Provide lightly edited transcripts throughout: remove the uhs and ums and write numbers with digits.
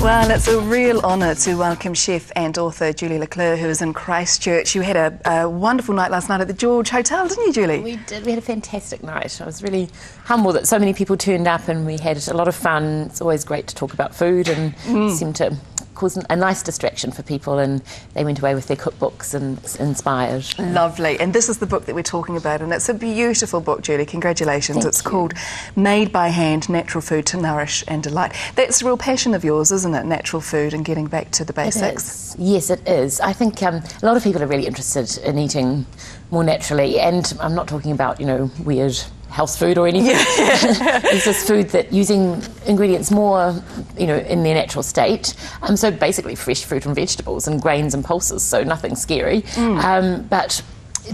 Well, it's a real honour to welcome chef and author Julie Clerc, who is in Christchurch. You had a wonderful night last night at the George Hotel, didn't you, Julie? We did. We had a fantastic night. I was really humbled that so many people turned up and we had a lot of fun. It's always great to talk about food and seemed to cause a nice distraction for people, and they went away with their cookbooks and inspired. Lovely. And this is the book that we're talking about, and it's a beautiful book, Julie. Congratulations. It's called Made by Hand, Natural Food to Nourish and Delight. That's a real passion of yours, isn't it? Natural food and getting back to the basics. Yes, it is. I think a lot of people are really interested in eating more naturally, and I'm not talking about, weird health food or anything. It's just food that using ingredients more, in their natural state. So basically fresh fruit and vegetables and grains and pulses, so nothing scary. But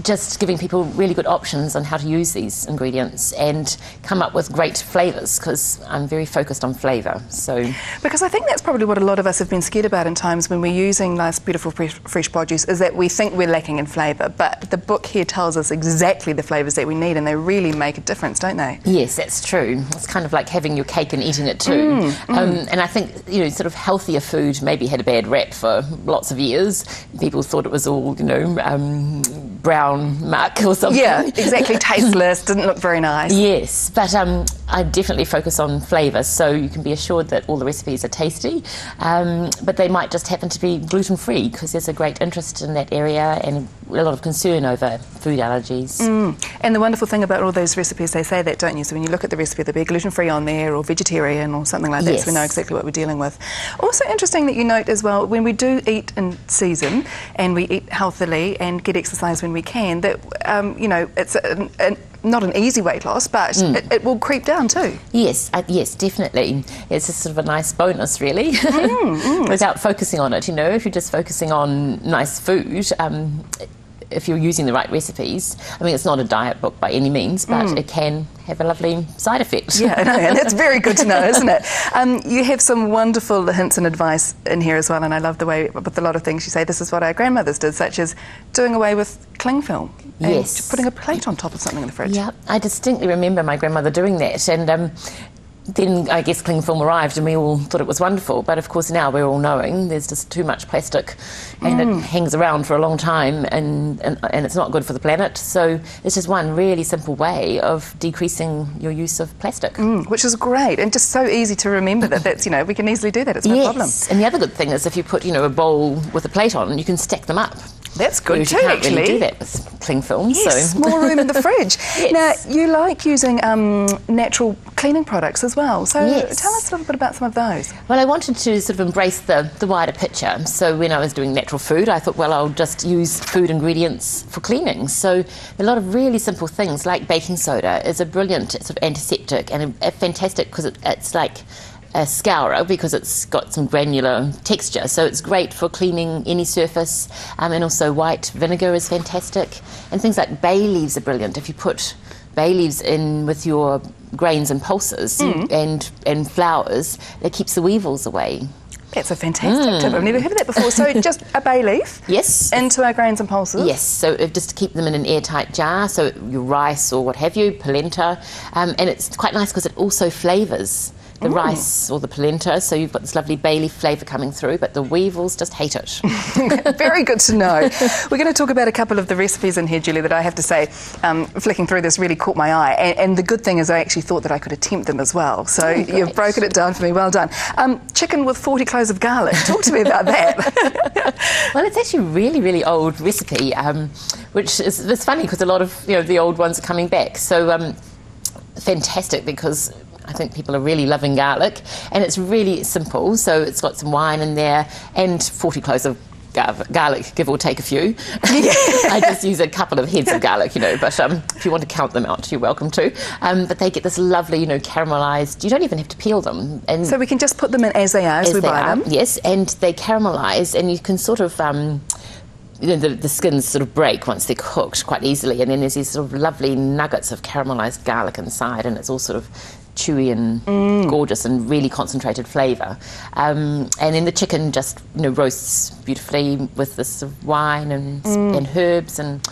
just giving people really good options on how to use these ingredients and come up with great flavours, because I'm very focused on flavour. So because I think that's probably what a lot of us have been scared about in times when we're using nice, beautiful, fresh produce, is that we think we're lacking in flavour. But the book here tells us exactly the flavours that we need, and they really make a difference, don't they? Yes, that's true. It's kind of like having your cake and eating it too. And I think, sort of healthier food maybe had a bad rap for lots of years. People thought it was all, brown muck or something. Yeah, exactly. Tasteless, didn't look very nice. Yes, but I definitely focus on flavour, so you can be assured that all the recipes are tasty, but they might just happen to be gluten-free, because there's a great interest in that area and a lot of concern over food allergies. And the wonderful thing about all those recipes, they say that, don't you? So when you look at the recipe, there'll be gluten-free on there or vegetarian or something like that, so we know exactly what we're dealing with. Also interesting that you note as well, when we do eat in season and we eat healthily and get exercise when we can, that, it's not an easy weight loss, but it will creep down too. Yes, yes, definitely. It's just sort of a nice bonus, really, without focusing on it. If you're just focusing on nice food, if you're using the right recipes, it's not a diet book by any means, but it can have a lovely side effect. Yeah, I know, and that's very good to know, isn't it? You have some wonderful hints and advice in here as well, and I love the way, with a lot of things you say, this is what our grandmothers did, such as doing away with cling film and putting a plate on top of something in the fridge. Yeah, I distinctly remember my grandmother doing that, and then I guess cling film arrived and we all thought it was wonderful, but of course now we're all knowing there's just too much plastic and it hangs around for a long time and it's not good for the planet. So it's just one really simple way of decreasing your use of plastic. Which is great, and just so easy to remember that's, we can easily do that, it's no problem. And the other good thing is if you put, a bowl with a plate on, you can stack them up. That's good too, you can't actually. Really do that with cling film. Yes, so. more room in the fridge. Now, you like using natural cleaning products as well, so tell us a little bit about some of those. Well, I wanted to sort of embrace the wider picture. So when I was doing natural food, I thought, well, I'll just use food ingredients for cleaning. So a lot of really simple things, like baking soda is a brilliant sort of antiseptic and a fantastic, because it's like a scourer, because it's got some granular texture, so it's great for cleaning any surface, and also white vinegar is fantastic, and things like bay leaves are brilliant. If you put bay leaves in with your grains and pulses and flours, it keeps the weevils away. That's a fantastic tip. I've never heard of that before. So just a bay leaf into our grains and pulses? Yes, so just to keep them in an airtight jar, so your rice or what have you, polenta, and it's quite nice because it also flavours the rice or the polenta, so you've got this lovely bay leaf flavour coming through, but the weevils just hate it. Very good to know. We're going to talk about a couple of the recipes in here, Julie, that I have to say, flicking through this really caught my eye. And the good thing is I actually thought that I could attempt them as well. So you've broken it down for me. Well done. Chicken with 40 cloves of garlic. Talk to me about that. Well, it's actually a really, really old recipe, which is it's funny because a lot of the old ones are coming back. So fantastic, because I think people are really loving garlic, and it's really simple. So it's got some wine in there and 40 cloves of garlic, give or take a few. I just use a couple of heads of garlic, but if you want to count them out, you're welcome to. But they get this lovely, caramelised, you don't even have to peel them. And so we can just put them in as they are, as we buy them? Yes, and they caramelise, and you can sort of the skins sort of break once they're cooked quite easily, and then there's these sort of lovely nuggets of caramelised garlic inside, and it's all sort of chewy and gorgeous and really concentrated flavour. And then the chicken just roasts beautifully with this sort of wine and herbs, and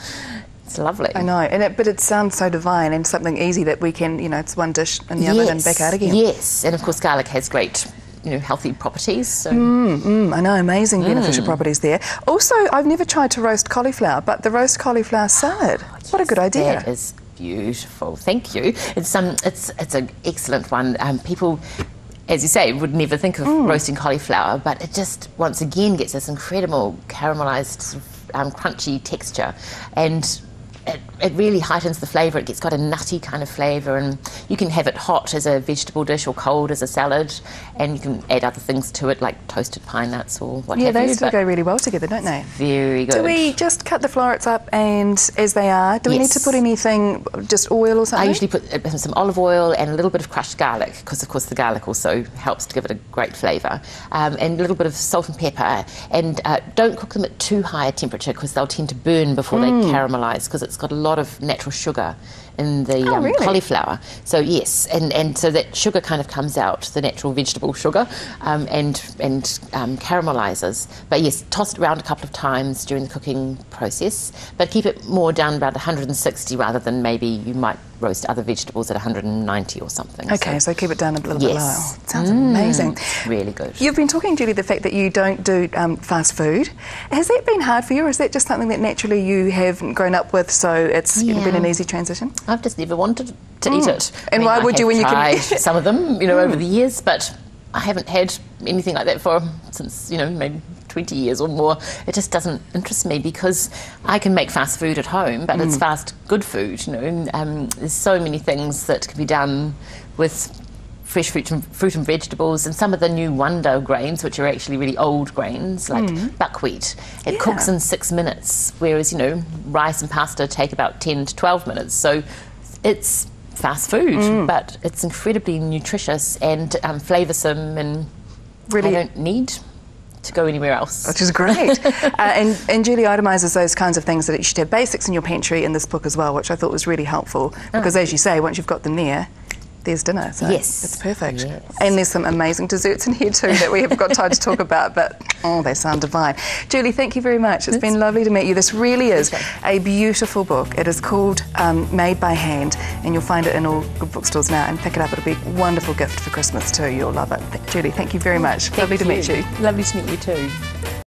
it's lovely. I know, but it sounds so divine and something easy that we can, it's one dish in the oven and back out again. Yes, and of course garlic has great healthy properties. So. I know, amazing beneficial properties there. Also, I've never tried to roast cauliflower, but the roast cauliflower salad, what a good idea. That is beautiful. Thank you. It's an excellent one. People, as you say, would never think of roasting cauliflower, but it just once again gets this incredible caramelised, crunchy texture, and it really heightens the flavour. It's got a nutty kind of flavour, and you can have it hot as a vegetable dish or cold as a salad, and you can add other things to it like toasted pine nuts or what have you. Yeah, those two go really well together, don't they? Very good. Do we just cut the florets up and as they are? Do we need to put anything, just oil or something? I usually put some olive oil and a little bit of crushed garlic, because of course the garlic also helps to give it a great flavour, and a little bit of salt and pepper, and don't cook them at too high a temperature because they'll tend to burn before they caramelise, because it's got a lot of natural sugar in the really? cauliflower. So yes, and so that sugar kind of comes out, the natural vegetable sugar, and caramelises. But yes, toss it around a couple of times during the cooking process, but keep it more down about 160 rather than maybe you might roast other vegetables at 190 or something. Okay, so keep it down a little bit lower. Sounds amazing. Really good. You've been talking, Julie, the fact that you don't do fast food. Has that been hard for you, or is that just something that naturally you have grown up with, so it's been an easy transition? I've just never wanted to eat it. And why would you when you can... some of them, over the years, but I haven't had anything like that since, maybe 20 years or more. It just doesn't interest me, because I can make fast food at home, but it's fast good food, there's so many things that can be done with fresh fruit and vegetables, and some of the new wonder grains, which are actually really old grains, like buckwheat. It cooks in 6 minutes, whereas, rice and pasta take about 10 to 12 minutes. So it's fast food, but it's incredibly nutritious and flavoursome, and really, I don't need to go anywhere else. Which is great. and Julie itemises those kinds of things that you should have basics in your pantry in this book as well, which I thought was really helpful, because as you say, once you've got them there's dinner, so it's perfect. Yes. And there's some amazing desserts in here too that we haven't got time to talk about, but they sound divine. Julie, thank you very much. It's been lovely to meet you. This really is a beautiful book. It is called Made by Hand, and you'll find it in all good bookstores now, and pick it up. It'll be a wonderful gift for Christmas too. You'll love it. Julie, thank you very much. Lovely to meet you. Lovely to meet you too.